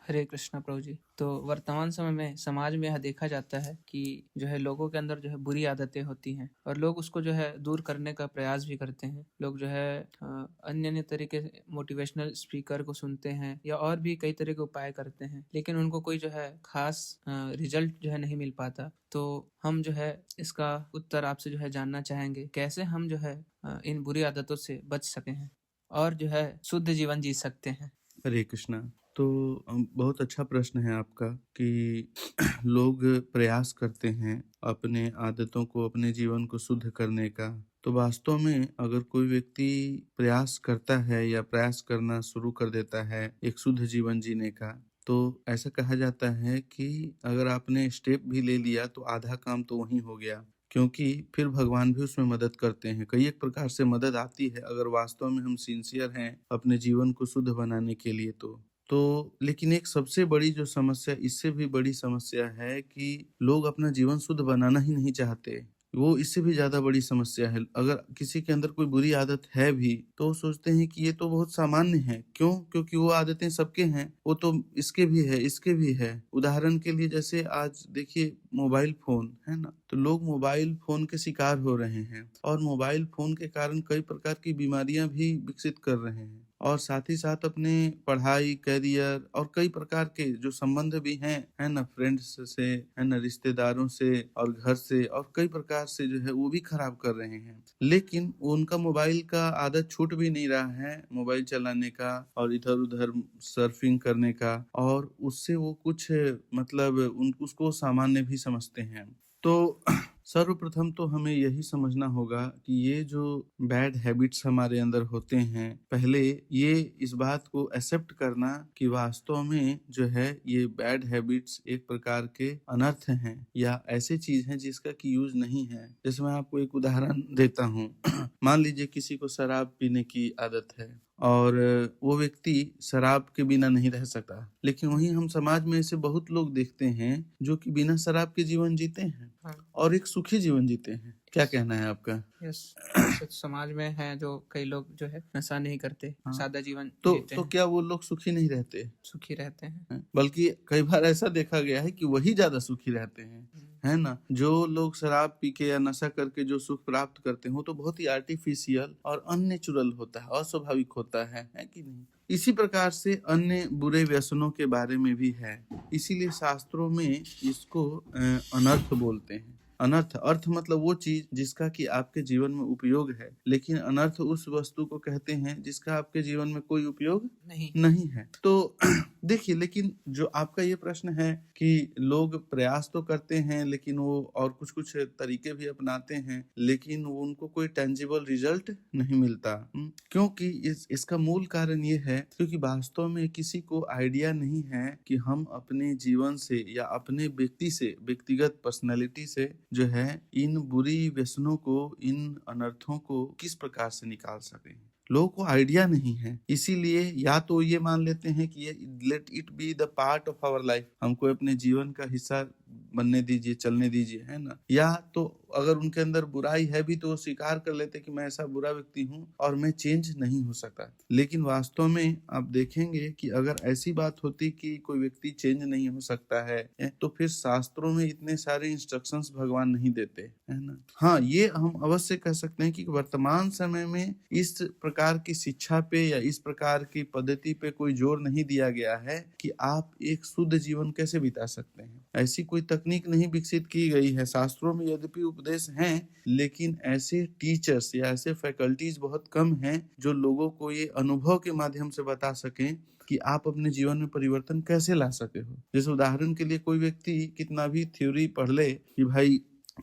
हरे कृष्णा प्रभु जी। तो वर्तमान समय में समाज में यह देखा जाता है कि जो है लोगों के अंदर जो है बुरी आदतें होती हैं और लोग उसको जो है दूर करने का प्रयास भी करते हैं। लोग जो है अन्य अन्य तरीके से मोटिवेशनल स्पीकर को सुनते हैं या और भी कई तरह के उपाय करते हैं, लेकिन उनको कोई जो है खास रिजल्ट जो है नहीं मिल पाता। तो हम जो है इसका उत्तर आपसे जो है जानना चाहेंगे, कैसे हम जो है इन बुरी आदतों से बच सके हैं और जो है शुद्ध जीवन जी सकते हैं। हरे कृष्णा। तो बहुत अच्छा प्रश्न है आपका कि लोग प्रयास करते हैं अपने आदतों को, अपने जीवन को शुद्ध करने का। तो वास्तव में अगर कोई व्यक्ति प्रयास करता है या प्रयास करना शुरू कर देता है एक शुद्ध जीवन जीने का, तो ऐसा कहा जाता है कि अगर आपने स्टेप भी ले लिया तो आधा काम तो वहीं हो गया, क्योंकि फिर भगवान भी उसमें मदद करते हैं। कई एक प्रकार से मदद आती है अगर वास्तव में हम सिंसियर हैं अपने जीवन को शुद्ध बनाने के लिए। तो लेकिन एक सबसे बड़ी जो समस्या, इससे भी बड़ी समस्या है कि लोग अपना जीवन शुद्ध बनाना ही नहीं चाहते। वो इससे भी ज्यादा बड़ी समस्या है। अगर किसी के अंदर कोई बुरी आदत है भी तो वो सोचते हैं कि ये तो बहुत सामान्य है। क्यों? क्योंकि वो आदतें सबके हैं, वो तो इसके भी है, इसके भी है। उदाहरण के लिए जैसे आज देखिए मोबाइल फोन है ना, तो लोग मोबाइल फोन के शिकार हो रहे हैं और मोबाइल फोन के कारण कई प्रकार की बीमारियां भी विकसित कर रहे हैं और साथ ही साथ अपने पढ़ाई, करियर और कई प्रकार के जो संबंध भी हैं, है ना, फ्रेंड्स से, है ना, रिश्तेदारों से और घर से और कई प्रकार से जो है वो भी खराब कर रहे हैं। लेकिन उनका मोबाइल का आदत छूट भी नहीं रहा है, मोबाइल चलाने का और इधर उधर सर्फिंग करने का, और उससे वो कुछ मतलब उसको सामान्य भी समझते हैं। तो सर्वप्रथम तो हमें यही समझना होगा कि ये जो बैड हैबिट्स हमारे अंदर होते हैं, पहले ये इस बात को एक्सेप्ट करना कि वास्तव में जो है ये बैड हैबिट्स एक प्रकार के अनर्थ हैं या ऐसे चीज हैं जिसका की यूज नहीं है। जैसे मैं आपको एक उदाहरण देता हूँ। मान लीजिए किसी को शराब पीने की आदत है और वो व्यक्ति शराब के बिना नहीं रह सकता, लेकिन वहीं हम समाज में ऐसे बहुत लोग देखते हैं जो कि बिना शराब के जीवन जीते हैं और एक सुखी जीवन जीते हैं। क्या कहना है आपका? यस, ऐसे समाज में है जो कई लोग जो है नशा नहीं करते, सादा जीवन जीते तो हैं, क्या वो लोग सुखी नहीं रहते? सुखी रहते हैं। बल्कि कई बार ऐसा देखा गया है कि वही ज्यादा सुखी रहते हैं, है ना। जो लोग शराब पी के या नशा करके जो सुख प्राप्त करते हो तो बहुत ही आर्टिफिशियल और अननेचुरल होता है, अस्वाभाविक होता है कि नहीं। इसी प्रकार से अन्य बुरे व्यसनों के बारे में भी है। इसीलिए शास्त्रों में इसको अनर्थ बोलते हैं। अनर्थ, अर्थ मतलब वो चीज जिसका कि आपके जीवन में उपयोग है, लेकिन अनर्थ उस वस्तु को कहते हैं जिसका आपके जीवन में कोई उपयोग नहीं है। तो देखिए, लेकिन जो आपका ये प्रश्न है कि लोग प्रयास तो करते हैं लेकिन वो और कुछ कुछ तरीके भी अपनाते हैं, लेकिन उनको कोई टेंजिबल रिजल्ट नहीं मिलता। क्योंकि इसका मूल कारण ये है क्योंकि वास्तव में किसी को आइडिया नहीं है कि हम अपने जीवन से या अपने व्यक्ति से, व्यक्तिगत पर्सनैलिटी से जो है इन बुरी व्यसनों को, इन अनर्थों को किस प्रकार से निकाल सकें। लोगों को आइडिया नहीं है, इसीलिए या तो ये मान लेते हैं कि ये let it be the part of our life, हमको अपने जीवन का हिस्सा बनने दीजिए, चलने दीजिए, है ना। या तो अगर उनके अंदर बुराई है भी तो वो स्वीकार कर लेते कि मैं ऐसा बुरा व्यक्ति हूँ और मैं चेंज नहीं हो सकता। लेकिन वास्तव में आप देखेंगे कि अगर ऐसी बात होती कि कोई व्यक्ति चेंज नहीं हो सकता है तो फिर शास्त्रों में इतने सारे इंस्ट्रक्शंस भगवान नहीं देते, है ना। हाँ, ये हम अवश्य कह सकते हैं कि वर्तमान समय में इस प्रकार की शिक्षा पे या इस प्रकार की पद्धति पे कोई जोर नहीं दिया गया है कि आप एक शुद्ध जीवन कैसे बिता सकते हैं। ऐसी कोई तकनीक नहीं विकसित की गई है। शास्त्रों में यद्यपि उपदेश हैं, लेकिन ऐसे टीचर्स या ऐसे फैकल्टीज बहुत कम हैं जो लोगों को ये अनुभव के माध्यम से बता सकें कि आप अपने जीवन में परिवर्तन कैसे ला सके हो। जैसे उदाहरण के लिए कोई व्यक्ति कितना भी थ्योरी पढ़ ले कि भाई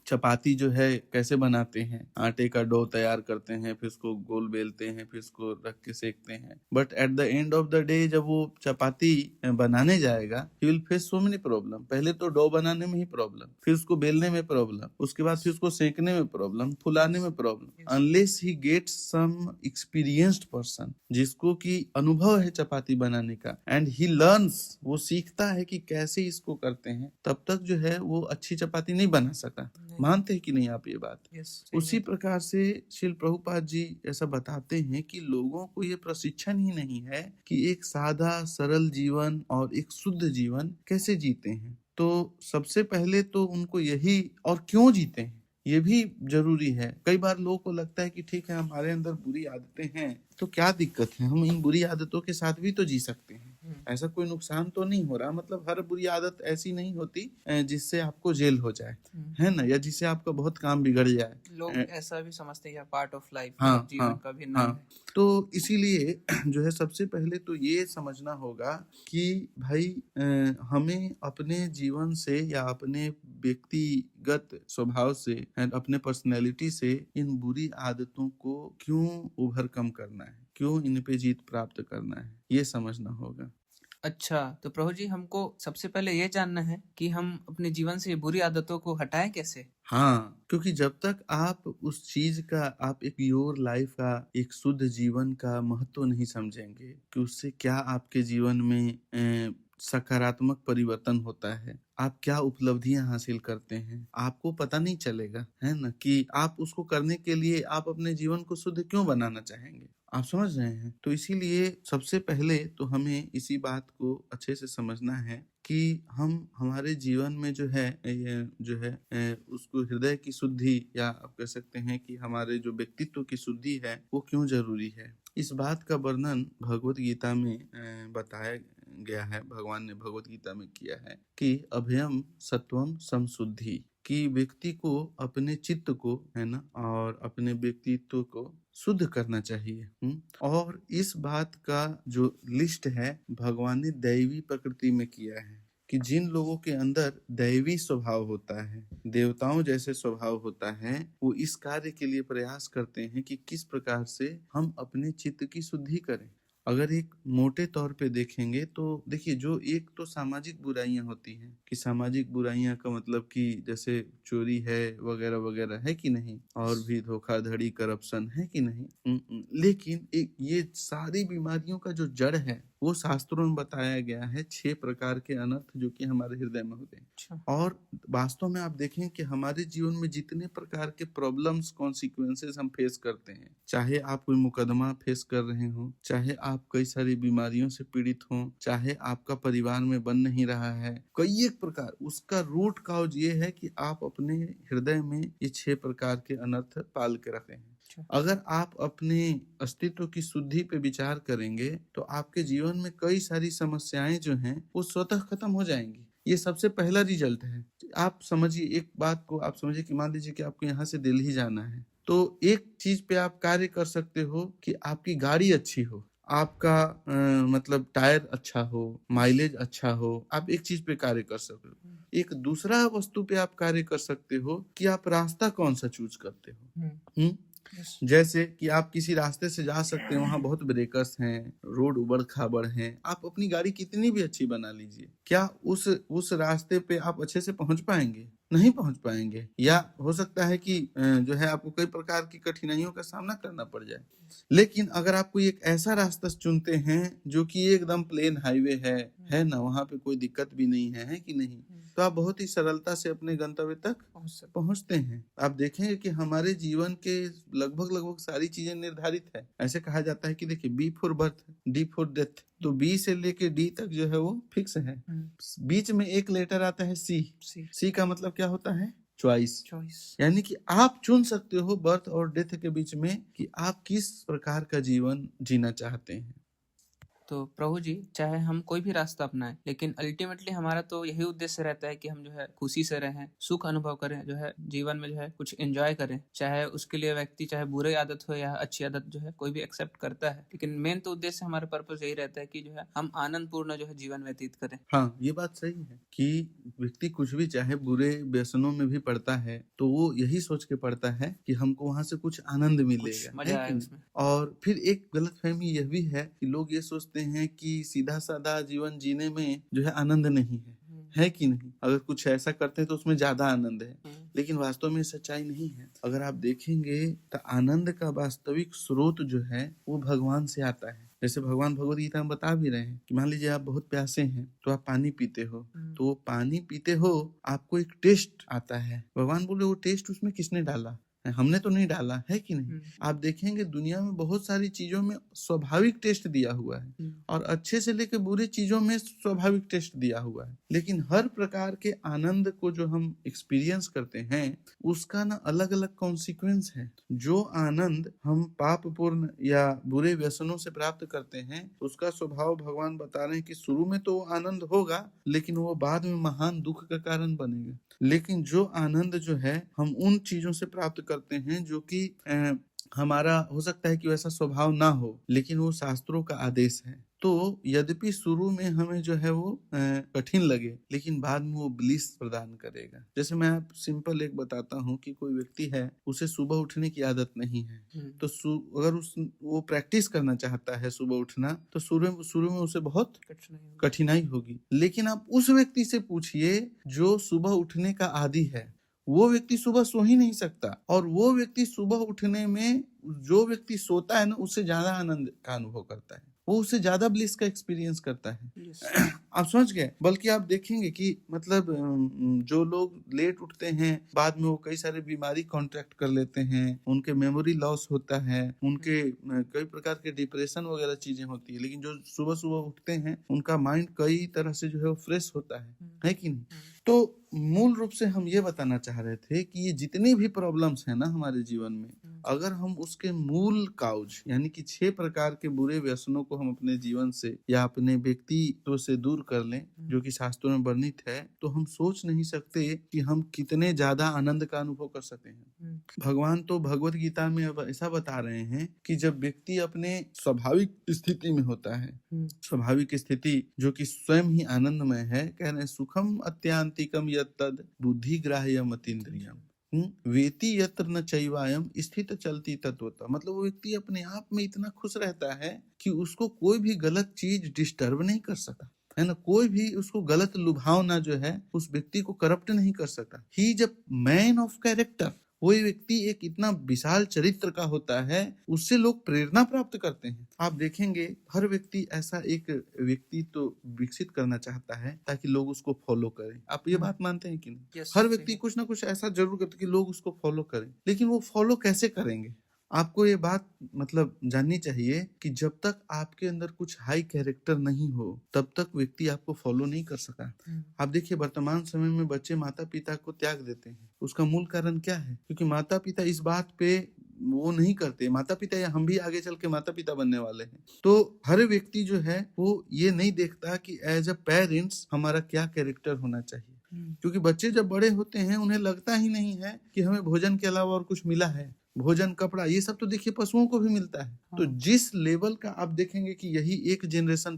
चपाती जो है कैसे बनाते हैं, आटे का डो तैयार करते हैं, फिर उसको गोल बेलते हैं, फिर उसको रख के सेकते हैं, but at the end of the day जब वो चपाती बनाने जाएगा he will face so many problem. पहले तो डो बनाने में ही प्रॉब्लम, फिर उसको बेलने में प्रॉब्लम, उसके बाद फिर उसको सेकने में प्रॉब्लम, फुलाने में problem, unless he gets some experienced person जिसको की अनुभव है चपाती बनाने का, एंड ही लर्न्स, वो सीखता है कि कैसे इसको करते हैं, तब तक जो है वो अच्छी चपाती नहीं बना सकता। मानते हैं कि नहीं आप ये बात? यस, उसी प्रकार से श्रील प्रभुपाद जी ऐसा बताते हैं कि लोगों को ये प्रशिक्षण ही नहीं है कि एक सादा सरल जीवन और एक शुद्ध जीवन कैसे जीते हैं। तो सबसे पहले तो उनको यही, और क्यों जीते हैं ये भी जरूरी है। कई बार लोगों को लगता है कि ठीक है हमारे अंदर बुरी आदतें हैं तो क्या दिक्कत है, हम इन बुरी आदतों के साथ भी तो जी सकते हैं, ऐसा कोई नुकसान तो नहीं हो रहा। मतलब हर बुरी आदत ऐसी नहीं होती जिससे आपको जेल हो जाए, है ना, या जिससे आपका बहुत काम बिगड़ जाए। लोग ऐसा भी समझते हैं पार्ट ऑफ लाइफ, हाँ, जीवन हाँ, का भिन्न हाँ। है। तो इसीलिए जो है सबसे पहले तो ये समझना होगा कि भाई हमें अपने जीवन से या अपने व्यक्तिगत स्वभाव से, अपने पर्सनैलिटी से इन बुरी आदतों को क्यों ओवरकम करना है, क्यों इन पे जीत प्राप्त करना है, ये समझना होगा। अच्छा, तो प्रभु जी हमको सबसे पहले ये जानना है कि हम अपने जीवन से ये बुरी आदतों को हटाएं कैसे? हाँ, क्योंकि जब तक आप उस चीज का, आप एक प्योर लाइफ का, एक शुद्ध जीवन का महत्व नहीं समझेंगे कि उससे क्या आपके जीवन में सकारात्मक परिवर्तन होता है, आप क्या उपलब्धियां हासिल करते हैं, आपको पता नहीं चलेगा, है ना, कि आप उसको करने के लिए आप अपने जीवन को शुद्ध क्यों बनाना चाहेंगे। आप समझ रहे हैं? तो इसीलिए सबसे पहले तो हमें इसी बात को अच्छे से समझना है कि हम हमारे जीवन में जो है उसको हृदय की शुद्धि, या आप कह सकते हैं कि हमारे जो व्यक्तित्व की शुद्धि है वो क्यों जरूरी है। इस बात का वर्णन भगवत गीता में बताया गया है, भगवान ने भगवत गीता में किया है कि अभयम सत्वम समशुद्धि, कि व्यक्ति को अपने चित्त को, है ना, और अपने व्यक्तित्व को शुद्ध करना चाहिए। और इस बात का जो लिस्ट है भगवान ने दैवी प्रकृति में किया है कि जिन लोगों के अंदर दैवी स्वभाव होता है, देवताओं जैसे स्वभाव होता है, वो इस कार्य के लिए प्रयास करते हैं कि किस प्रकार से हम अपने चित्त की शुद्धि करें। अगर एक मोटे तौर पे देखेंगे तो देखिए, जो एक तो सामाजिक बुराइयां होती हैं, कि सामाजिक बुराइयां का मतलब कि जैसे चोरी है वगैरह वगैरह, है कि नहीं, और भी धोखाधड़ी, करप्शन, है कि नहीं। लेकिन एक ये सारी बीमारियों का जो जड़ है वो शास्त्रों में बताया गया है 6 प्रकार के अनर्थ जो कि हमारे हृदय में होते हैं। और वास्तव में आप देखें कि हमारे जीवन में जितने प्रकार के प्रॉब्लम्स, कॉन्सिक्वेंसेस हम फेस करते हैं, चाहे आप कोई मुकदमा फेस कर रहे हो, चाहे आप कई सारी बीमारियों से पीड़ित हो, चाहे आपका परिवार में बन नहीं रहा है, कई एक प्रकार, उसका रूट काज ये है कि आप अपने हृदय में ये 6 प्रकार के अनर्थ पाल के रखे हैं। अगर आप अपने अस्तित्व की शुद्धि पे विचार करेंगे तो आपके जीवन में कई सारी समस्याएं जो हैं वो स्वतः खत्म हो जाएंगी। ये सबसे पहला रिजल्ट है। आप समझिए, एक बात को आप समझिए कि मान लीजिए कि आपको यहाँ से दिल्ली जाना है, तो एक चीज पे आप कार्य कर सकते हो कि आपकी गाड़ी अच्छी हो, आपका मतलब टायर अच्छा हो, माइलेज अच्छा हो, आप एक चीज पे कार्य कर सकते हो। एक दूसरा वस्तु पे आप कार्य कर सकते हो कि आप रास्ता कौन सा चूज करते हो। जैसे कि आप किसी रास्ते से जा सकते हैं, वहां बहुत ब्रेकर्स हैं, रोड उबड़ खाबड़ हैं, आप अपनी गाड़ी कितनी भी अच्छी बना लीजिए, क्या उस रास्ते पे आप अच्छे से पहुंच पाएंगे? नहीं पहुंच पाएंगे। या हो सकता है कि जो है आपको कई प्रकार की कठिनाइयों का सामना करना पड़ जाए। लेकिन अगर आप कोई एक ऐसा रास्ता चुनते हैं जो कि एकदम प्लेन हाईवे है ना, वहां पे कोई दिक्कत भी नहीं है कि नहीं, तो आप बहुत ही सरलता से अपने गंतव्य तक पहुंचते हैं। आप देखेंगे कि हमारे जीवन के लगभग सारी चीजें निर्धारित है। ऐसे कहा जाता है कि देखिए, B for birth, D for death, तो बी से लेके डी तक जो है वो फिक्स है। बीच में एक लेटर आता है सी का मतलब क्या होता है? चॉइस। यानी कि आप चुन सकते हो बर्थ और डेथ के बीच में कि आप किस प्रकार का जीवन जीना चाहते हैं। तो प्रभु जी, चाहे हम कोई भी रास्ता अपनाएं, लेकिन अल्टीमेटली हमारा तो यही उद्देश्य रहता है कि हम जो है खुशी से रहें, सुख अनुभव करें, जो है जीवन में जो है कुछ एंजॉय करें। चाहे उसके लिए व्यक्ति चाहे बुरी आदत हो या अच्छी आदत, जो है कोई भी एक्सेप्ट करता है, लेकिन मेन तो उद्देश्य हमारा पर्पस यही रहता है कि जो है हम आनंद पूर्ण जो है जीवन व्यतीत करें। हाँ, ये बात सही है कि व्यक्ति कुछ भी चाहे बुरे व्यसनों में भी पड़ता है तो वो यही सोच के पड़ता है कि हमको वहां से कुछ आनंद मिलेगा, मजा आए उसमें। और फिर एक गलतफहमी यह भी है कि लोग ये सोचते हैं कि सीधा साधा जीवन जीने में जो है आनंद नहीं है कि नहीं, अगर कुछ ऐसा करते हैं तो उसमें ज्यादा आनंद है। लेकिन वास्तव में सच्चाई नहीं है। अगर आप देखेंगे तो आनंद का वास्तविक स्रोत जो है वो भगवान से आता है। जैसे भगवान भगवद गीता में बता भी रहे हैं कि मान लीजिए आप बहुत प्यासे हैं तो आप पानी पीते हो, तो वो पानी पीते हो आपको एक टेस्ट आता है। भगवान बोले वो टेस्ट उसमें किसने डाला? हमने तो नहीं डाला, है कि नहीं? आप देखेंगे दुनिया में बहुत सारी चीजों में स्वाभाविक टेस्ट दिया हुआ है और अच्छे से लेकर बुरे चीजों में स्वाभाविक टेस्ट दिया हुआ है, लेकिन हर प्रकार के आनंद को जो हम एक्सपीरियंस करते हैं उसका ना अलग अलग कॉन्सिक्वेंस है। जो आनंद हम पापपूर्ण या बुरे व्यसनों से प्राप्त करते हैं उसका स्वभाव भगवान बता रहे हैं कि शुरू में तो आनंद होगा लेकिन वो बाद में महान दुख का कारण बनेगा। लेकिन जो आनंद जो है हम उन चीजों से प्राप्त करते हैं जो कि हमारा हो सकता है कि वैसा स्वभाव ना हो, लेकिन वो शास्त्रों का आदेश है। तो यद्यपि शुरू में हमें जो है वो कठिन लगे लेकिन बाद में वो ब्लिस प्रदान करेगा। जैसे मैं आप सिंपल एक बताता हूँ कि कोई व्यक्ति है उसे सुबह उठने की आदत नहीं है, तो अगर वो प्रैक्टिस करना चाहता है सुबह उठना तो शुरू में उसे बहुत कठिनाई होगी। लेकिन आप उस व्यक्ति से पूछिए जो सुबह उठने का आदी है, वो व्यक्ति सुबह सो ही नहीं सकता, और वो व्यक्ति सुबह उठने में जो व्यक्ति सोता है ना उससे ज्यादा आनंद का अनुभव करता है, वो उससे ज्यादा ब्लिस का एक्सपीरियंस करता है। आप समझ गए? बल्कि आप देखेंगे कि मतलब जो लोग लेट उठते हैं बाद में वो कई सारे बीमारी कॉन्ट्रैक्ट कर लेते हैं, उनके मेमोरी लॉस होता है, उनके कई प्रकार के डिप्रेशन वगैरह चीजें होती है, लेकिन जो सुबह सुबह उठते हैं उनका माइंड कई तरह से जो है वो फ्रेश होता है कि नहीं? तो मूल रूप से हम ये बताना चाह रहे थे कि ये जितनी भी प्रॉब्लम्स है ना हमारे जीवन में, अगर हम उसके मूल काउज यानी कि 6 प्रकार के बुरे व्यसनों को हम अपने जीवन से या अपने व्यक्तित्व से दूर कर लें जो कि शास्त्रों में वर्णित है, तो हम सोच नहीं सकते कि हम कितने ज्यादा आनंद का अनुभव कर सकते हैं। भगवान तो भगवत गीता में अब ऐसा बता रहे हैं कि जब व्यक्ति अपने स्वाभाविक स्थिति में होता है, स्वाभाविक स्थिति जो कि स्वयं ही आनंदमय है, कह रहे हैं सुखम अत्यांतिकम यत्तद बुद्धि ग्राह्यम अतीन्द्रियम वेति यत्र न चैवायम स्थित चलती तत्वता। मतलब वो व्यक्ति अपने आप में इतना खुश रहता है कि उसको कोई भी गलत चीज डिस्टर्ब नहीं कर सकता है ना, कोई भी उसको गलत लुभावना जो है उस व्यक्ति को करप्ट नहीं कर सकता। ही जब मैन ऑफ कैरेक्टर, वही व्यक्ति एक इतना विशाल चरित्र का होता है, उससे लोग प्रेरणा प्राप्त करते हैं। आप देखेंगे हर व्यक्ति ऐसा एक व्यक्ति तो विकसित करना चाहता है ताकि लोग उसको फॉलो करें। आप ये बात मानते हैं कि नहीं? हर व्यक्ति कुछ ना कुछ ऐसा जरूर करता है कि लोग उसको फॉलो करें, लेकिन वो फॉलो कैसे करेंगे? आपको ये बात मतलब जाननी चाहिए कि जब तक आपके अंदर कुछ हाई कैरेक्टर नहीं हो तब तक व्यक्ति आपको फॉलो नहीं कर सका। आप देखिए वर्तमान समय में बच्चे माता पिता को त्याग देते हैं, उसका मूल कारण क्या है? क्योंकि माता पिता इस बात पे वो नहीं करते। माता पिता या हम भी आगे चल के माता पिता बनने वाले हैं, तो हर व्यक्ति जो है वो ये नहीं देखता कि एज अ पेरेंट्स हमारा क्या कैरेक्टर होना चाहिए। क्योंकि बच्चे जब बड़े होते हैं उन्हें लगता ही नहीं है कि हमें भोजन के अलावा और कुछ मिला है। भोजन, कपड़ा, ये सब तो देखिए पशुओं को भी मिलता है। तो जिस लेवल का आप देखेंगे कि यही एक जनरेशन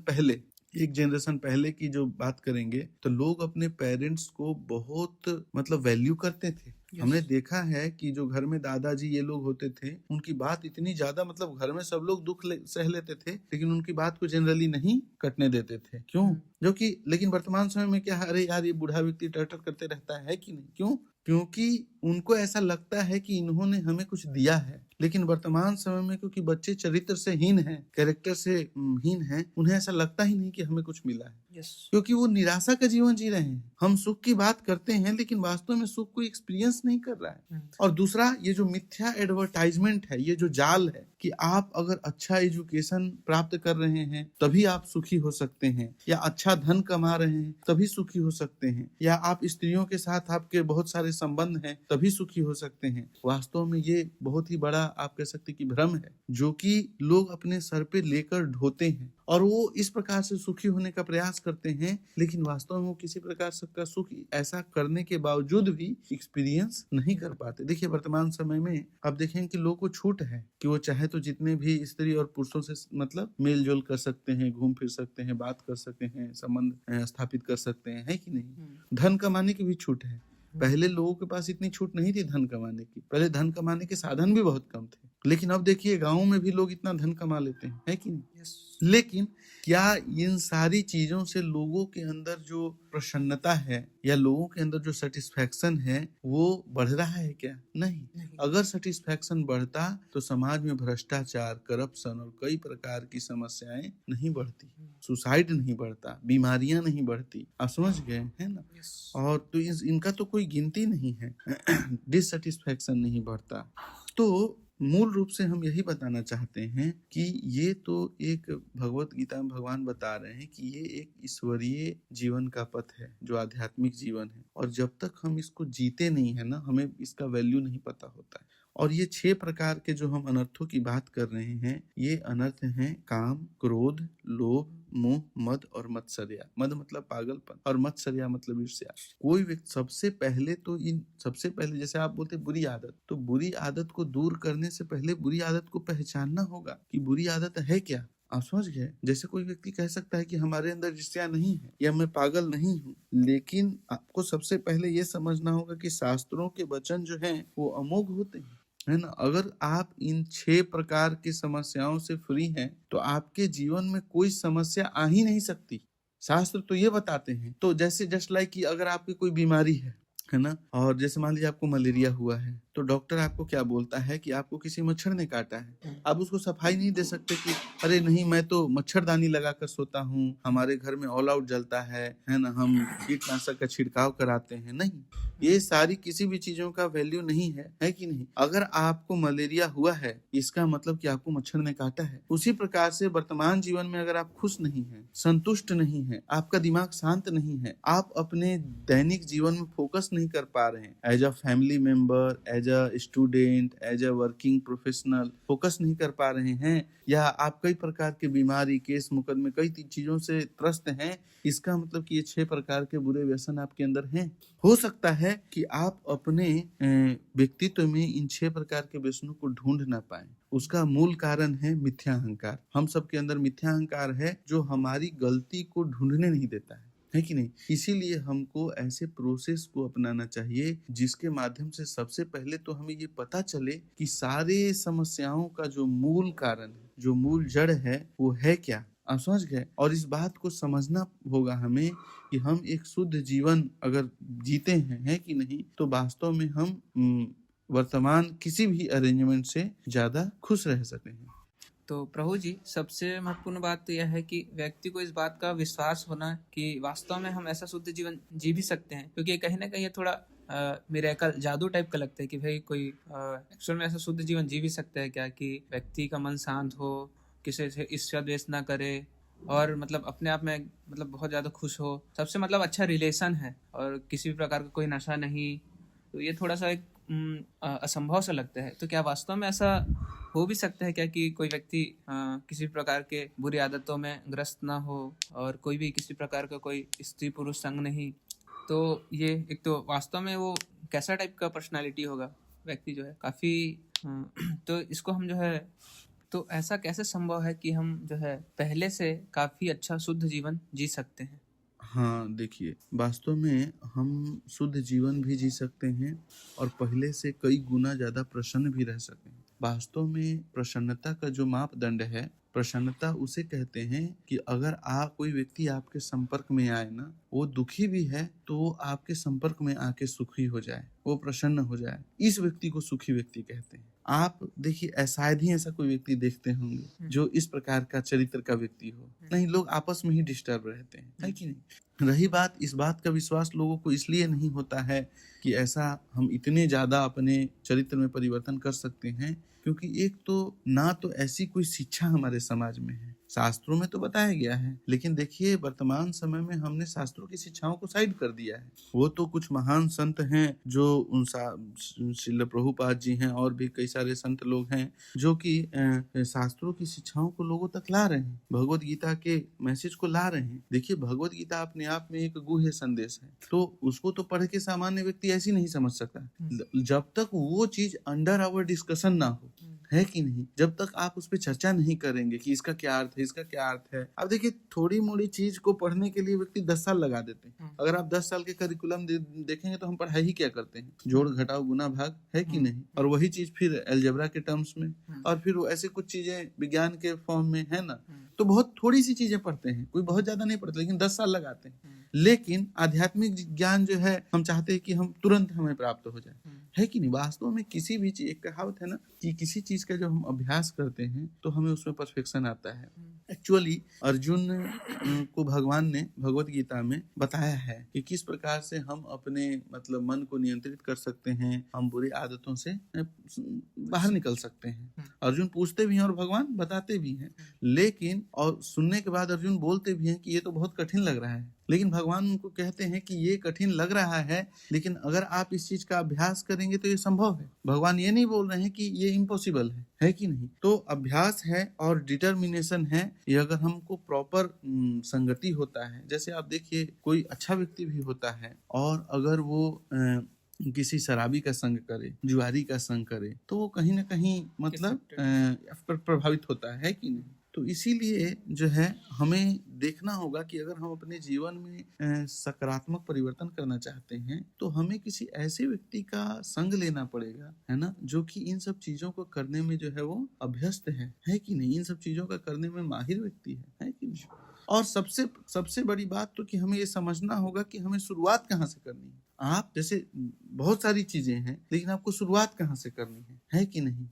पहले की जो बात करेंगे तो लोग अपने पेरेंट्स को बहुत मतलब वैल्यू करते थे। हमने देखा है कि जो घर में दादाजी ये लोग होते थे उनकी बात इतनी ज्यादा, मतलब घर में सब लोग दुख सह लेते थे लेकिन उनकी बात को जनरली नहीं कटने देते थे। क्यों? जो कि लेकिन वर्तमान समय में क्या, अरे यार ये बूढ़ा व्यक्ति टर्टर करते रहता है कि नहीं? क्यों? क्योंकि उनको ऐसा लगता है कि इन्होंने हमें कुछ दिया है। लेकिन वर्तमान समय में क्योंकि बच्चे चरित्र से हीन हैं, कैरेक्टर से हीन हैं, उन्हें ऐसा लगता ही नहीं कि हमें कुछ मिला है। क्योंकि वो निराशा का जीवन जी रहे हैं। हम सुख की बात करते हैं लेकिन वास्तव में सुख को एक्सपीरियंस नहीं कर रहा है। और दूसरा, ये जो मिथ्या एडवर्टाइजमेंट है, ये जो जाल है कि आप अगर अच्छा एजुकेशन प्राप्त कर रहे हैं तभी आप सुखी हो सकते हैं, या अच्छा धन कमा रहे हैं तभी सुखी हो सकते हैं, या आप स्त्रियों के साथ आपके बहुत सारे संबंध हैं तभी सुखी हो सकते हैं। वास्तव में ये बहुत ही बड़ा आप कह सकते कि भ्रम है जो कि लोग अपने सर पे लेकर ढोते हैं और वो इस प्रकार से सुखी होने का प्रयास करते हैं, लेकिन वास्तव में वो किसी प्रकार का सुख ऐसा करने के बावजूद भी एक्सपीरियंस नहीं कर पाते। देखिए वर्तमान समय में आप देखें कि लोगों को छूट है कि वो चाहे तो जितने भी स्त्री और पुरुषों से मतलब मेल जोल कर सकते हैं, घूम फिर सकते हैं, बात कर सकते हैं, संबंध स्थापित कर सकते हैं, है कि नहीं? धन कमाने की भी छूट है। पहले लोगों के पास इतनी छूट नहीं थी धन कमाने की। पहले धन कमाने के साधन भी बहुत कम थे, लेकिन अब देखिए गाँव में भी लोग इतना धन कमा लेते हैं, है कि नहीं? लेकिन क्या इन सारी चीजों से लोगों के अंदर जो प्रसन्नता है या लोगों के अंदर जो सेटिस्फैक्शन है वो बढ़ रहा है क्या? नहीं। अगर सेटिस्फैक्शन बढ़ता तो समाज में भ्रष्टाचार, करप्शन और कई प्रकार की समस्याएं नहीं बढ़ती, सुसाइड नहीं बढ़ता, बीमारियां नहीं बढ़ती। आप समझ गए हैं ना? और तो इनका तो कोई गिनती नहीं है। डिससेटिस्फैक्शन नहीं बढ़ता। तो मूल रूप से हम यही बताना चाहते हैं कि ये तो एक भगवत गीता में भगवान बता रहे हैं कि ये एक ईश्वरीय जीवन का पथ है, जो आध्यात्मिक जीवन है, और जब तक हम इसको जीते नहीं है ना, हमें इसका वैल्यू नहीं पता होता है। और ये 6 प्रकार के जो हम अनर्थों की बात कर रहे हैं, ये अनर्थ हैं काम, क्रोध, लोभ, मोह, मद और मत्सर्या। मद मतलब पागलपन और मत्सर्या मतलब ईर्ष्या। कोई व्यक्ति सबसे पहले जैसे आप बोलते बुरी आदत, तो बुरी आदत को दूर करने से पहले बुरी आदत को पहचानना होगा कि बुरी आदत है क्या। आप समझ गए? जैसे कोई व्यक्ति कह सकता है कि हमारे अंदर ईर्ष्या नहीं है या मैं पागल नहीं हूँ, लेकिन आपको सबसे पहले ये समझना होगा कि शास्त्रों के वचन जो हैं वो अमोघ होते हैं, है ना। अगर आप इन 6 प्रकार की समस्याओं से फ्री हैं तो आपके जीवन में कोई समस्या आ ही नहीं सकती। शास्त्र तो ये बताते हैं। तो जैसे जस्ट लाइक कि अगर आपकी कोई बीमारी है ना, और जैसे मान लीजिए आपको मलेरिया हुआ है, तो डॉक्टर आपको क्या बोलता है कि आपको किसी मच्छर ने काटा है। आप उसको सफाई नहीं दे सकते कि अरे नहीं मैं तो मच्छरदानी लगाकर सोता हूँ, हमारे घर में ऑल आउट जलता है ना, हम कीटनाशक का छिड़काव कराते हैं। नहीं, ये सारी किसी भी चीजों का वैल्यू नहीं है कि नहीं। अगर आपको मलेरिया हुआ है इसका मतलब कि आपको मच्छर ने काटा है। उसी प्रकार से वर्तमान जीवन में अगर आप खुश नहीं हैं, संतुष्ट नहीं हैं, आपका दिमाग शांत नहीं है, आप अपने दैनिक जीवन में फोकस नहीं कर पा रहे हैं, as a family member, as a student, as a working professional focus नहीं कर पा रहे हैं, या आप कई प्रकार के बीमारी, केस, मुकदमे, कई चीजों से त्रस्त हैं, इसका मतलब कि ये 6 प्रकार के बुरे व्यसन आपके अंदर हैं। हो सकता है कि आप अपने व्यक्तित्व में इन 6 प्रकार के व्यसनों को ढूंढ ना पाए। उसका मूल कारण है मिथ्या अहंकार। हम सबके अंदर मिथ्या अहंकार है जो हमारी गलती को ढूंढने नहीं देता है कि नहीं। इसीलिए हमको ऐसे प्रोसेस को अपनाना चाहिए जिसके माध्यम से सबसे पहले तो हमें ये पता चले कि सारे समस्याओं का जो मूल कारण है, जो मूल जड़ है, वो है क्या। आप समझ गए? और इस बात को समझना होगा हमें कि हम एक शुद्ध जीवन अगर जीते हैं, है कि नहीं, तो वास्तव में हम वर्तमान किसी भी अरेंजमेंट से ज्यादा खुश रह सकते हैं। तो प्रभु जी, सबसे महत्वपूर्ण बात तो यह है कि व्यक्ति को इस बात का विश्वास होना कि वास्तव में हम ऐसा शुद्ध जीवन जी भी सकते हैं, क्योंकि कहीं ना कहीं ये थोड़ा मिरेकल, जादू टाइप का लगता है कि भाई कोई एक्चुअल में ऐसा शुद्ध जीवन जी भी सकता है क्या, कि व्यक्ति का मन शांत हो, किसी से ईर्ष्या द्वेष ना करे, और मतलब अपने आप में मतलब बहुत ज़्यादा खुश हो, सबसे मतलब अच्छा रिलेशन है, और किसी भी प्रकार का कोई नशा नहीं। तो ये थोड़ा सा एक असंभव सा लगता है। तो क्या वास्तव में ऐसा हो भी सकता है क्या कि कोई व्यक्ति किसी प्रकार के बुरी आदतों में ग्रस्त ना हो, और कोई भी किसी प्रकार का कोई स्त्री पुरुष संग नहीं? तो ये एक तो वास्तव में वो कैसा टाइप का पर्सनालिटी होगा व्यक्ति जो है, काफ़ी तो इसको हम जो है, तो ऐसा कैसे संभव है कि हम जो है पहले से काफ़ी अच्छा शुद्ध जीवन जी सकते हैं? हाँ, देखिए, वास्तव में हम शुद्ध जीवन भी जी सकते हैं और पहले से कई गुना ज्यादा प्रसन्न भी रह सकते हैं। वास्तव में प्रसन्नता का जो मापदंड है, प्रसन्नता उसे कहते हैं कि अगर कोई व्यक्ति आपके संपर्क में आए ना, वो दुखी भी है तो वो आपके संपर्क में आके सुखी हो जाए, वो प्रसन्न हो जाए, इस व्यक्ति को सुखी व्यक्ति कहते हैं। आप देखिए, शायद ही ऐसा कोई व्यक्ति देखते होंगे जो इस प्रकार का चरित्र का व्यक्ति हो। नहीं, लोग आपस में ही डिस्टर्ब रहते हैं, है कि नहीं। रही बात, इस बात का विश्वास लोगों को इसलिए नहीं होता है कि ऐसा हम इतने ज्यादा अपने चरित्र में परिवर्तन कर सकते हैं, क्योंकि एक तो ना तो ऐसी कोई शिक्षा हमारे समाज में है, शास्त्रों में तो बताया गया है, लेकिन देखिए वर्तमान समय में हमने शास्त्रों की शिक्षाओं को साइड कर दिया है। वो तो कुछ महान संत हैं जो श्रील प्रभुपाद जी हैं, और भी कई सारे संत लोग हैं जो कि शास्त्रों की शिक्षाओं को लोगों तक ला रहे हैं, भगवत गीता के मैसेज को ला रहे हैं। देखिए, भगवत गीता अपने आप में एक गुह्य संदेश है, तो उसको तो पढ़ के सामान्य व्यक्ति ऐसी नहीं समझ सकता जब तक वो चीज अंडर आवर डिस्कशन ना हो, है कि नहीं? जब तक आप उस पर चर्चा नहीं करेंगे कि इसका क्या अर्थ है, इसका क्या अर्थ है। अब देखिए, थोड़ी मोड़ी चीज को पढ़ने के लिए व्यक्ति 10 साल लगा देते हैं। अगर आप 10 साल के करिकुलम देखेंगे तो हम पढ़ाई ही क्या करते हैं, जोड़ घटाव गुना भाग, है कि नहीं? और वही चीज फिर अलजेब्रा के टर्म्स में, और फिर ऐसे कुछ चीजें विज्ञान के फॉर्म में, है ना। तो बहुत थोड़ी सी चीजें पढ़ते हैं, कोई बहुत ज्यादा नहीं पढ़ते, लेकिन 10 साल लगाते हैं। लेकिन आध्यात्मिक ज्ञान जो है, हम चाहते हैं कि हम तुरंत हमें प्राप्त हो जाए, है कि नहीं? वास्तव में किसी भी चीज, एक कहावत है ना कि किसी चीज का जब हम अभ्यास करते हैं तो हमें उसमें परफेक्शन आता है। एक्चुअली अर्जुन को भगवान ने भगवत गीता में बताया है कि किस प्रकार से हम अपने मतलब मन को नियंत्रित कर सकते हैं, हम बुरी आदतों से बाहर निकल सकते हैं। अर्जुन पूछते भी हैं और भगवान बताते भी हैं, लेकिन और सुनने के बाद अर्जुन बोलते भी हैं कि ये तो बहुत कठिन लग रहा है। लेकिन भगवान उनको कहते हैं कि ये कठिन लग रहा है, लेकिन अगर आप इस चीज का अभ्यास करेंगे तो ये संभव है। भगवान ये नहीं बोल रहे हैं कि ये इम्पॉसिबल है कि नहीं? तो अभ्यास है और डिटर्मिनेशन है, ये अगर हमको प्रॉपर संगति होता है। जैसे आप देखिए, कोई अच्छा व्यक्ति भी होता है और अगर वो किसी शराबी का संग करे, जुआरी का संग करे, तो वो कहीं ना कहीं मतलब प्रभावित होता है कि नहीं? तो इसीलिए जो है हमें देखना होगा कि अगर हम अपने जीवन में सकारात्मक परिवर्तन करना चाहते हैं तो हमें किसी ऐसे व्यक्ति का संग लेना पड़ेगा, है ना, जो कि इन सब चीजों को करने में जो है वो अभ्यस्त है कि नहीं, इन सब चीजों का करने में माहिर व्यक्ति है कि नहीं? और सबसे बड़ी बात तो कि हमें ये समझना होगा कि हमें शुरुआत कहाँ से करनी है। आप जैसे बहुत सारी चीजें हैं, लेकिन आपको शुरुआत कहाँ से करनी है कि नहीं?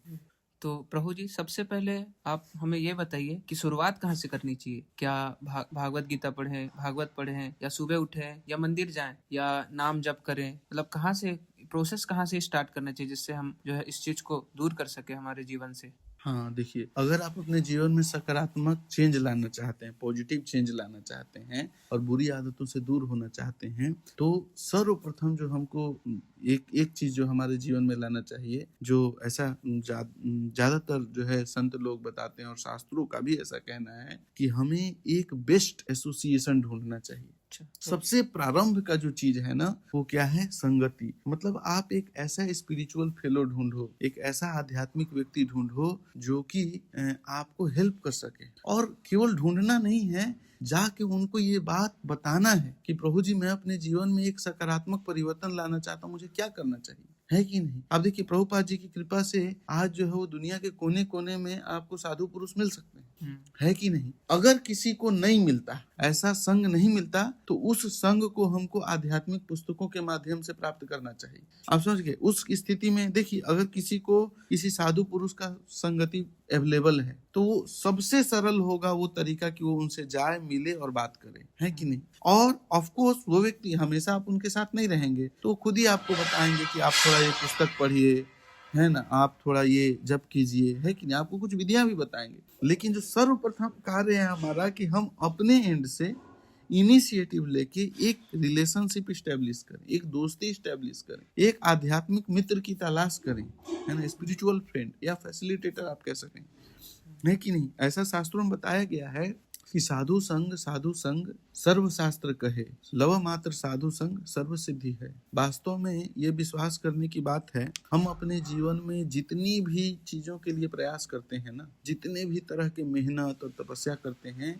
तो प्रभु जी, सबसे पहले आप हमें ये बताइए कि शुरुआत कहाँ से करनी चाहिए। क्या भागवत गीता पढ़ें, भागवत पढ़ें, या सुबह उठें, या मंदिर जाएं, या नाम जप करें? मतलब कहाँ से प्रोसेस, कहाँ से स्टार्ट करना चाहिए जिससे हम जो है इस चीज को दूर कर सके हमारे जीवन से? हाँ, देखिए, अगर आप अपने जीवन में सकारात्मक चेंज लाना चाहते हैं, पॉजिटिव चेंज लाना चाहते हैं और बुरी आदतों से दूर होना चाहते हैं, तो सर्वप्रथम जो हमको एक चीज जो हमारे जीवन में लाना चाहिए, जो ऐसा ज्यादातर जो है संत लोग बताते हैं और शास्त्रों का भी ऐसा कहना है कि हमें एक बेस्ट एसोसिएशन ढूंढना चाहिए। सबसे प्रारंभ का जो चीज है ना, वो क्या है? संगति। मतलब आप एक ऐसा स्पिरिचुअल फेलो ढूंढो, एक ऐसा आध्यात्मिक व्यक्ति ढूंढो जो कि आपको हेल्प कर सके। और केवल ढूंढना नहीं है, जाके उनको ये बात बताना है कि प्रभु जी, मैं अपने जीवन में एक सकारात्मक परिवर्तन लाना चाहता हूँ, मुझे क्या करना चाहिए, है कि नहीं? अब देखिए, प्रभुपाद जी की कृपा से आज जो है वो दुनिया के कोने कोने में आपको साधु पुरुष मिल सकते हैं, है कि नहीं? अगर किसी को नहीं मिलता, ऐसा संग नहीं मिलता, तो उस संग को हमको आध्यात्मिक पुस्तकों के माध्यम से प्राप्त करना चाहिए। आप समझ गए? उस स्थिति में देखिए, अगर किसी को किसी साधु पुरुष का संगति अवेलेबल है, तो वो सबसे सरल होगा वो तरीका कि वो उनसे जाए, मिले और बात करे, है कि नहीं? और ऑफ कोर्स वो व्यक्ति हमेशा आप उनके साथ नहीं रहेंगे, तो खुद ही आपको बताएंगे कि आप थोड़ा ये पुस्तक पढ़िए, है ना, आप थोड़ा ये जप कीजिए, है कि नहीं? आपको कुछ विधियां भी बताएंगे। लेकिन जो सर्वप्रथम कार्य है हमारा कि हम अपने एंड से इनिशिएटिव लेके एक रिलेशनशिप स्टैब्लिश करें, एक दोस्ती स्टैब्लिश करें, एक आध्यात्मिक मित्र की तलाश करें, है ना, स्पिरिचुअल फ्रेंड या फैसिलिटेटर आप कह सकें, है कि नहीं? ऐसा शास्त्रों में बताया गया है कि साधु संग सर्वशास्त्र कहे, लव मात्र साधु संग सर्व सिद्धि है। वास्तव में ये विश्वास करने की बात है, हम अपने जीवन में जितनी भी चीजों के लिए प्रयास करते हैं ना, जितने भी तरह के मेहनत और तपस्या करते हैं,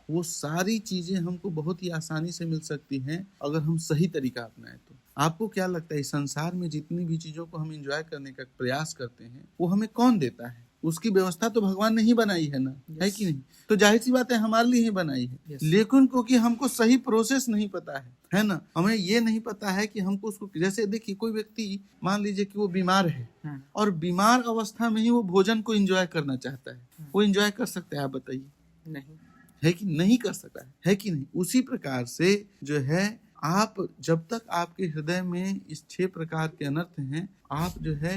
वो सारी चीजें हमको बहुत ही आसानी से मिल सकती हैं अगर हम सही तरीका अपनाएं तो। आपको क्या लगता है, इस संसार में जितनी भी चीजों को हम एंजॉय करने का प्रयास करते हैं, वो हमें कौन देता है? उसकी व्यवस्था तो भगवान ने ही बनाई है ना, है कि नहीं? तो जाहिर सी बात है हमारे लिए ही बनाई है। लेकिन क्योंकि हमको सही प्रोसेस नहीं पता है ना, हमें ये नहीं पता है कि हमको उसको, जैसे देखिए, कोई व्यक्ति मान लीजिए कि वो बीमार है और बीमार अवस्था में ही वो भोजन को एंजॉय करना चाहता है, वो एंजॉय कर सकता है? आप बताइए, नहीं, है कि नहीं कर सकता है कि नहीं? उसी प्रकार से जो है, आप जब तक आपके हृदय में इस 6 प्रकार के अनर्थ हैं, आप जो है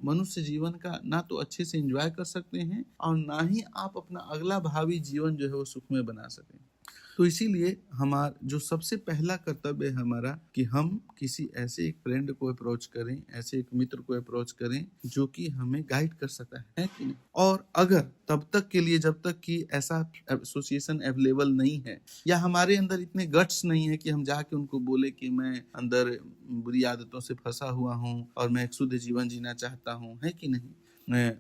मनुष्य जीवन का ना तो अच्छे से एंजॉय कर सकते हैं और ना ही आप अपना अगला भावी जीवन जो है वो सुखमय बना सकें। तो इसीलिए हमारा जो सबसे पहला कर्तव्य है हमारा कि हम किसी ऐसे एक फ्रेंड को अप्रोच करें, ऐसे एक मित्र को अप्रोच करें जो कि हमें गाइड कर सकता है कि नहीं? और अगर तब तक के लिए, जब तक कि ऐसा एसोसिएशन अवेलेबल नहीं है या हमारे अंदर इतने गट्स नहीं है कि हम जाके उनको बोले कि मैं अंदर बुरी आदतों से फंसा हुआ हूँ और मैं एक शुद्ध जीवन जीना चाहता हूँ, है कि नहीं,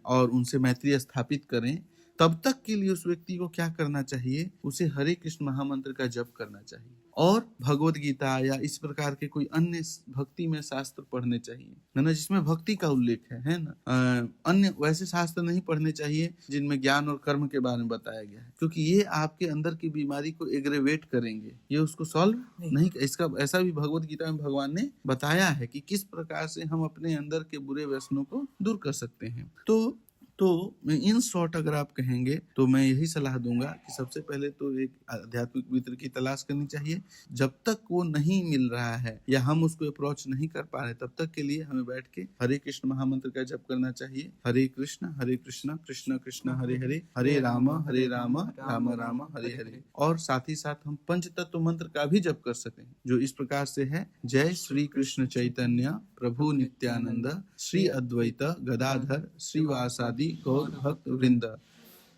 और उनसे मैत्री स्थापित करें, तब तक के लिए उस व्यक्ति को क्या करना चाहिए, उसे हरे कृष्ण महामंत्र का जप करना चाहिए और भगवत गीता या इस प्रकार के कोई अन्य भक्ति में शास्त्र पढ़ने चाहिए, है ना, जिसमें भक्ति का उल्लेख है ना। अन्य वैसे शास्त्र नहीं पढ़ने चाहिए जिनमें ज्ञान और कर्म के बारे में बताया गया है, क्योंकि ये आपके अंदर की बीमारी को एग्रेवेट करेंगे, ये उसको सॉल्व नहीं। इसका ऐसा भी भगवत गीता में भगवान ने बताया है कि किस प्रकार से हम अपने अंदर के बुरे व्यसनों को दूर कर सकते हैं। तो इन शॉर्ट अगर आप कहेंगे तो मैं यही सलाह दूंगा कि सबसे पहले तो एक आध्यात्मिक मित्र की तलाश करनी चाहिए। जब तक वो नहीं मिल रहा है या हम उसको अप्रोच नहीं कर पा रहे, तब तक के लिए हमें बैठ के हरे कृष्ण महामंत्र का जप करना चाहिए। हरे कृष्ण कृष्ण कृष्ण हरे हरे, हरे राम राम राम हरे हरे। और साथ ही साथ हम पंच तत्व मंत्र का भी जप कर सकें, जो इस प्रकार से है, जय श्री कृष्ण चैतन्य प्रभु नित्यानंद श्री अद्वैत गदाधर श्रीवासादि गौर भक्त वृंद।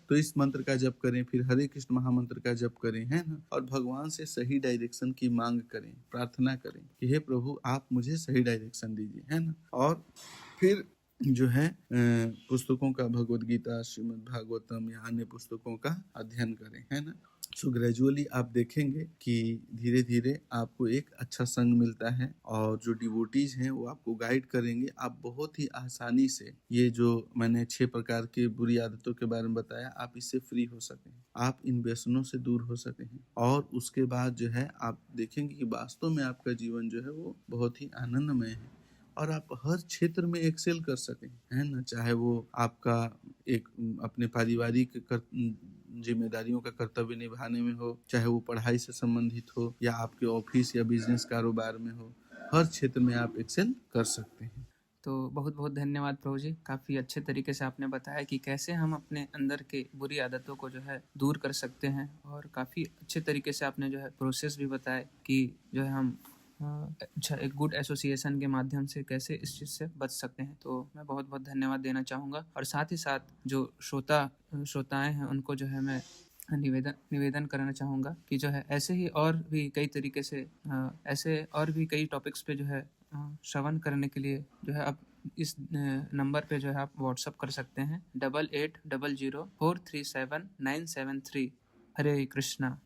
तो इस मंत्र का जप करें, फिर हरे कृष्ण महामंत्र का जप करें, है ना, और भगवान से सही डायरेक्शन की मांग करें, प्रार्थना करें कि हे प्रभु आप मुझे सही डायरेक्शन दीजिए, है ना। और फिर जो है पुस्तकों का, भगवत गीता, श्रीमद् भागवतम या अन्य पुस्तकों का अध्ययन करें, है ना। सो ग्रेजुअली आप देखेंगे कि धीरे धीरे आपको एक अच्छा संग मिलता है और जो डिवोटीज हैं वो आपको गाइड करेंगे। आप बहुत ही आसानी से ये जो मैंने 6 प्रकार के बुरी आदतों के बारे में बताया, आप इससे फ्री हो सकें, आप इन व्यसनों से दूर हो सकें, और उसके बाद जो है आप देखेंगे कि वास्तव में आपका जीवन जो है वो बहुत ही आनंदमय है और आप हर क्षेत्र में एक्सेल कर सकें, है ना। चाहे वो आपका एक अपने पारिवारिक जिम्मेदारियों का कर्तव्य निभाने में हो, चाहे वो पढ़ाई से संबंधित हो या आपके ऑफिस या बिजनेस कारोबार में हो, हर क्षेत्र में आप एक्सेल कर सकते हैं। तो बहुत बहुत धन्यवाद प्रभु जी, काफ़ी अच्छे तरीके से आपने बताया कि कैसे हम अपने अंदर के बुरी आदतों को जो है दूर कर सकते हैं, और काफ़ी अच्छे तरीके से आपने जो है प्रोसेस भी बताए कि जो है हम अच्छा एक गुड एसोसिएशन के माध्यम से कैसे इस चीज़ से बच सकते हैं। तो मैं बहुत बहुत धन्यवाद देना चाहूँगा, और साथ ही साथ जो श्रोताएं हैं उनको जो है मैं निवेदन करना चाहूँगा कि जो है ऐसे ही और भी कई तरीके से ऐसे और भी कई टॉपिक्स पे जो है श्रवण करने के लिए जो है आप इस नंबर पे जो है आप व्हाट्सअप कर सकते हैं 8800437973। हरे कृष्णा।